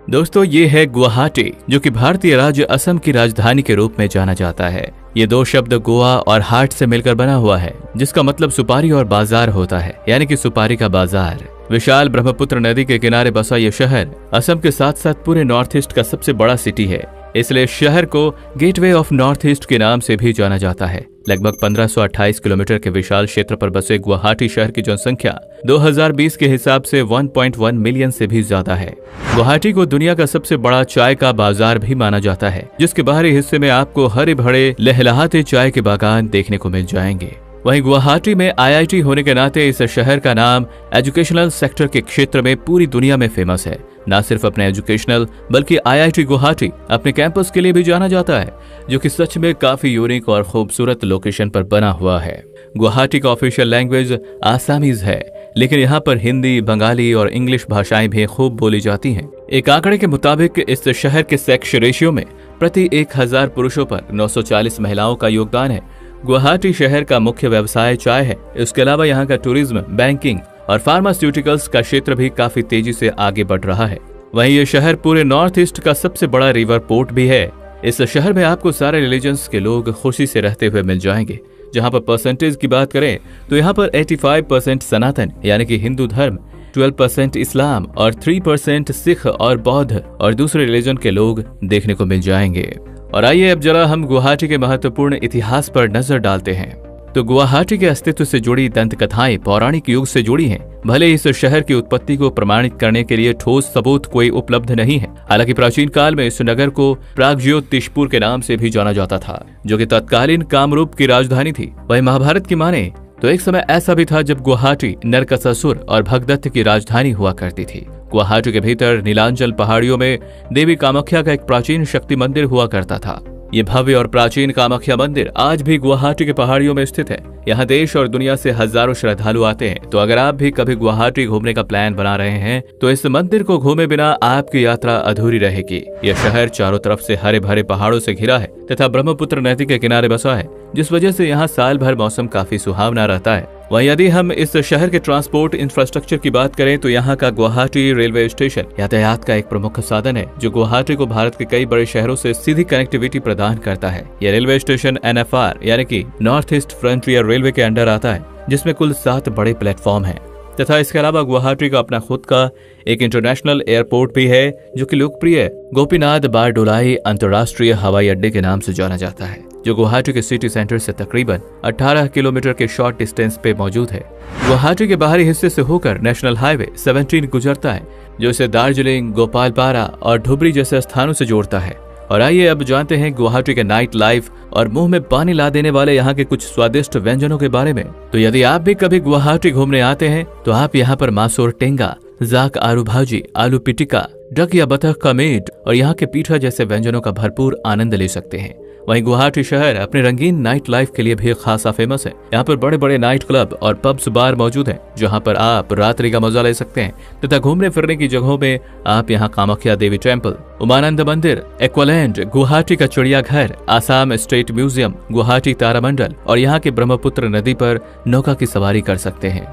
दोस्तों ये है गुवाहाटी, जो कि भारतीय राज्य असम की राजधानी के रूप में जाना जाता है। ये दो शब्द गोवा और हाट से मिलकर बना हुआ है, जिसका मतलब सुपारी और बाजार होता है, यानी कि सुपारी का बाजार। विशाल ब्रह्मपुत्र नदी के किनारे बसा ये शहर असम के साथ साथ पूरे नॉर्थ ईस्ट का सबसे बड़ा सिटी है, इसलिए शहर को गेटवे ऑफ नॉर्थ ईस्ट के नाम से भी जाना जाता है। लगभग 1528 किलोमीटर के विशाल क्षेत्र पर बसे गुवाहाटी शहर की जनसंख्या 2020 के हिसाब से 1.1 मिलियन से भी ज्यादा है। गुवाहाटी को दुनिया का सबसे बड़ा चाय का बाजार भी माना जाता है, जिसके बाहरी हिस्से में आपको हरे भरे लहलहाते चाय के बागान देखने को मिल जाएंगे। वहीं गुवाहाटी में IIT होने के नाते इस शहर का नाम एजुकेशनल सेक्टर के क्षेत्र में पूरी दुनिया में फेमस है। न सिर्फ अपने एजुकेशनल बल्कि IIT गुवाहाटी अपने कैंपस के लिए भी जाना जाता है, जो कि सच में काफी यूनिक और खूबसूरत लोकेशन पर बना हुआ है। गुवाहाटी का ऑफिशियल लैंग्वेज आसामीज है, लेकिन यहाँ पर हिंदी, बंगाली और इंग्लिश भाषाएं भी खूब बोली जाती हैं। एक आंकड़े के मुताबिक इस शहर के सेक्स रेशियो में प्रति 1000 पुरुषों पर 940 महिलाओं का योगदान है। गुवाहाटी शहर का मुख्य व्यवसाय चाय है। इसके अलावा यहाँ का टूरिज्म, बैंकिंग और फार्मास्यूटिकल्स का क्षेत्र भी काफी तेजी से आगे बढ़ रहा है। वहीं ये शहर पूरे नॉर्थ ईस्ट का सबसे बड़ा रिवर पोर्ट भी है। इस शहर में आपको सारे रिलीजन्स के लोग खुशी से रहते हुए मिल जाएंगे। जहाँ पर परसेंटेज की बात करें तो यहाँ पर 85% सनातन यानी कि हिंदू धर्म, 12% इस्लाम और 3% सिख और बौद्ध और दूसरे रिलीजन के लोग देखने को मिल जाएंगे। और आइए अब जरा हम गुवाहाटी के महत्वपूर्ण इतिहास पर नजर डालते हैं। तो गुवाहाटी के अस्तित्व से जुड़ी दंत कथाएं पौराणिक युग से जुड़ी हैं। भले इस शहर की उत्पत्ति को प्रमाणित करने के लिए ठोस सबूत कोई उपलब्ध नहीं है। हालांकि प्राचीन काल में इस नगर को प्रागज्योतिषपुर के नाम से भी जाना जाता था, जो कि तत्कालीन कामरूप की राजधानी थी। वही महाभारत की माने तो एक समय ऐसा भी था जब गुवाहाटी नरकासुर और भगदत्त की राजधानी हुआ करती थी। गुवाहाटी के भीतर नीलांचल पहाड़ियों में देवी कामाख्या का एक प्राचीन शक्ति मंदिर हुआ करता था। ये भव्य और प्राचीन कामाख्या मंदिर आज भी गुवाहाटी के पहाड़ियों में स्थित है। यहाँ देश और दुनिया से हजारों श्रद्धालु आते हैं। तो अगर आप भी कभी गुवाहाटी घूमने का प्लान बना रहे हैं तो इस मंदिर को घूमे बिना आपकी यात्रा अधूरी रहेगी। यह शहर चारों तरफ से हरे भरे पहाड़ों से घिरा है तथा ब्रह्मपुत्र नदी के किनारे बसा है, जिस वजह से यहाँ साल भर मौसम काफी सुहावना रहता है। वहीं यदि हम इस शहर के ट्रांसपोर्ट इंफ्रास्ट्रक्चर की बात करें तो यहाँ का गुवाहाटी रेलवे स्टेशन यातायात का एक प्रमुख साधन है, जो गुवाहाटी को भारत के कई बड़े शहरों से सीधी कनेक्टिविटी प्रदान करता है। यह रेलवे स्टेशन NFR यानी कि नॉर्थ ईस्ट फ्रंटियर रेलवे के अंडर आता है, जिसमें कुल 7 बड़े प्लेटफॉर्म हैं। तथा इसके अलावा गुवाहाटी का अपना खुद का एक इंटरनेशनल एयरपोर्ट भी है, जो कि लोकप्रिय गोपीनाथ बारडोलाई अंतर्राष्ट्रीय हवाई अड्डे के नाम से जाना जाता है, जो गुवाहाटी के सिटी सेंटर से तकरीबन 18 किलोमीटर के शॉर्ट डिस्टेंस पे मौजूद है। गुवाहाटी के बाहरी हिस्से से होकर नेशनल हाईवे 17 गुजरता है, जो इसे दार्जिलिंग, गोपालपारा और धुबरी जैसे स्थानों से जोड़ता है। और आइए अब जानते हैं गुवाहाटी के नाइट लाइफ और मुंह में पानी ला देने वाले यहाँ के कुछ स्वादिष्ट व्यंजनों के बारे में। तो यदि आप भी कभी गुवाहाटी घूमने आते हैं तो आप यहाँ पर मासूर टेंगा, जाक आलू भाजी, आलू पिटिका, डक या बतख का मीट और यहाँ के पीठा जैसे व्यंजनों का भरपूर आनंद ले सकते हैं। वहीं गुवाहाटी शहर अपने रंगीन नाइट लाइफ के लिए भी खासा फेमस है। यहाँ पर बड़े बड़े नाइट क्लब और पब्स बार मौजूद हैं, जहाँ पर आप रात्रि का मजा ले सकते हैं। तथा घूमने फिरने की जगहों में आप यहाँ कामाख्या देवी टेम्पल, उमानंद मंदिर, एक्वालैंड, गुवाहाटी का चिड़ियाघर, आसाम स्टेट म्यूजियम, गुवाहाटी तारामंडल और यहाँ के ब्रह्मपुत्र नदी पर नौका की सवारी कर सकते हैं।